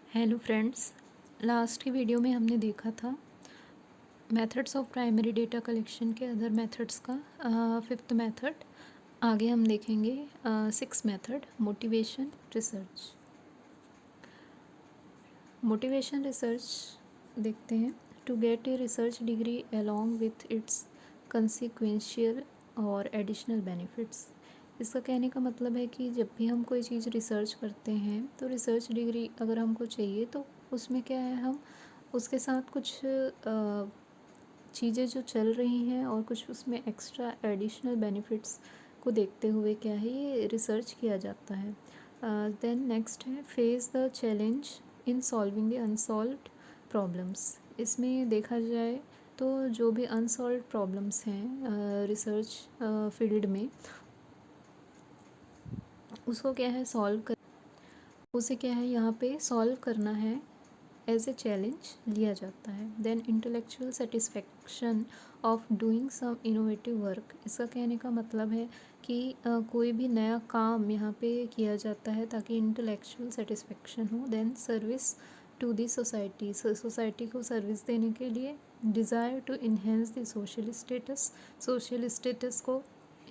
Hello friends, last की video में हमने देखा था methods of primary data collection के अदर मेथड्स का फिफ्थ मेथड। आगे हम देखेंगे six method motivation research. Motivation research देखते हैं। To get a research degree along with its consequential और एडिशनल बेनिफिट्स। इसका कहने का मतलब है कि जब भी हम कोई चीज़ रिसर्च करते हैं तो रिसर्च डिग्री अगर हमको चाहिए तो उसमें क्या है, हम उसके साथ कुछ चीज़ें जो चल रही हैं और कुछ उसमें एक्स्ट्रा एडिशनल बेनिफिट्स को देखते हुए क्या है ये रिसर्च किया जाता है। देन नेक्स्ट है face the challenge in solving the unsolved problems. इसमें देखा जाए तो जो भी अनसॉल्व्ड प्रॉब्लम्स हैं रिसर्च फील्ड में, उसको क्या है सॉल्व कर उसे क्या है यहाँ पे सॉल्व करना है, एज ए चैलेंज लिया जाता है। Then intellectual satisfaction of doing some innovative work. इसका कहने का मतलब है कि कोई भी नया काम यहाँ पे किया जाता है ताकि इंटेलेक्चुअल सेटिस्फेक्शन हो। Then service to the society, society को सर्विस देने के लिए। Desire to enhance the social status को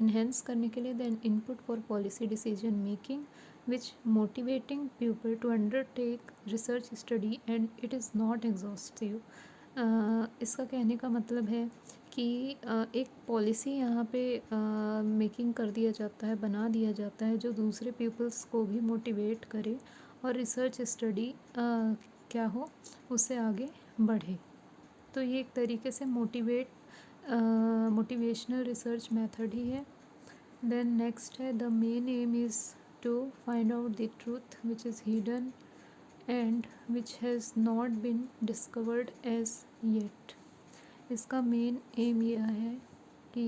इन्हेंस करने के लिए। Then input for policy decision making which motivating people to undertake research study and it is not exhaustive। इसका कहने का मतलब है कि एक पॉलिसी यहाँ पे मेकिंग कर दिया जाता है, बना दिया जाता है जो दूसरे पीपल्स को भी मोटिवेट करे और रिसर्च स्टडी क्या हो उससे आगे बढ़े। तो ये एक तरीके से मोटिवेशनल रिसर्च मेथड ही है। देन नेक्स्ट है the main M is to find out the truth which is hidden and which has not been discovered as yet। इसका मेन एम यह है कि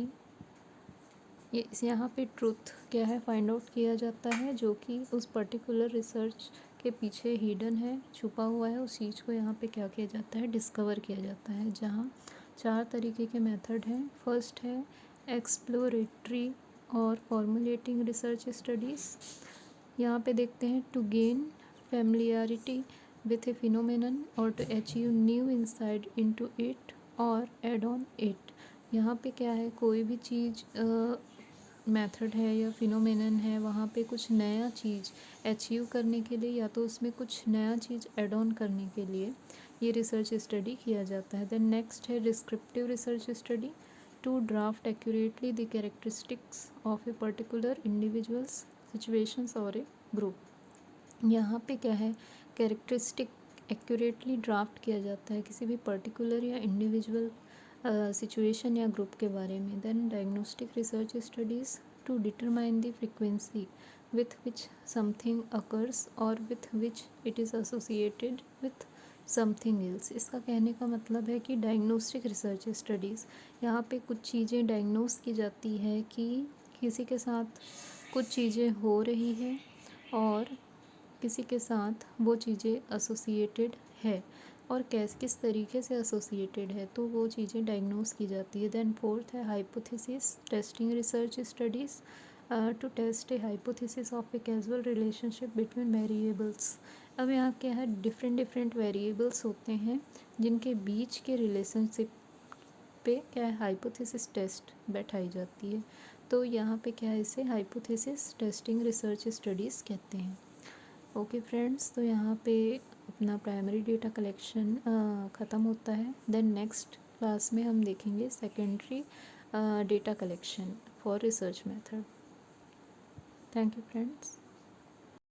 ये यहाँ पे ट्रुथ क्या है फाइंड आउट किया जाता है जो कि उस पर्टिकुलर रिसर्च के पीछे हिडन है, छुपा हुआ है। उस चीज़ को यहाँ पे क्या किया जाता है, डिस्कवर किया जाता है। जहाँ चार तरीके के मेथड हैं। फर्स्ट है एक्सप्लोरेटरी और फॉर्मुलेटिंग रिसर्च स्टडीज़। यहाँ पे देखते हैं to gain familiarity with a phenomenon और to achieve new insight into it और एड ऑन इट। यहाँ पे क्या है, कोई भी चीज़ मेथड है या फिनोमेनन है, वहाँ पे कुछ नया चीज़ अचीव करने के लिए या तो उसमें कुछ नया चीज़ एड ऑन करने के लिए ये रिसर्च स्टडी किया जाता है। देन नेक्स्ट है descriptive research study to draft accurately the characteristics of a particular individuals situations और ए ग्रुप। यहाँ पे क्या है, कैरेक्टरिस्टिक एक्यूरेटली ड्राफ्ट किया जाता है किसी भी पर्टिकुलर या इंडिविजुअल सिचुएशन या ग्रुप के बारे में। Then diagnostic research studies to determine the frequency with which something occurs और with which it is associated with something else. इसका कहने का मतलब है कि डायग्नोस्टिक रिसर्च स्टडीज़, यहाँ पे कुछ चीज़ें डायग्नोस की जाती है कि किसी के साथ कुछ चीज़ें हो रही है और किसी के साथ वो चीज़ें एसोसिएटेड है और किस तरीके से एसोसिएटेड है, तो वो चीज़ें डायग्नोस की जाती है। देन फोर्थ है hypothesis testing research studies to test a hypothesis of a casual relationship between variables. अब यहाँ क्या है, डिफरेंट वेरिएबल्स होते हैं जिनके बीच के रिलेशनशिप पे क्या है हाइपोथेसिस टेस्ट बैठाई जाती है। तो यहाँ पे क्या है, इसे हाइपोथेसिस टेस्टिंग रिसर्च स्टडीज़ कहते हैं। ओके फ्रेंड्स, तो यहाँ पे अपना प्राइमरी डेटा कलेक्शन ख़त्म होता है। देन नेक्स्ट क्लास में हम देखेंगे secondary data collection for research method. Thank you friends.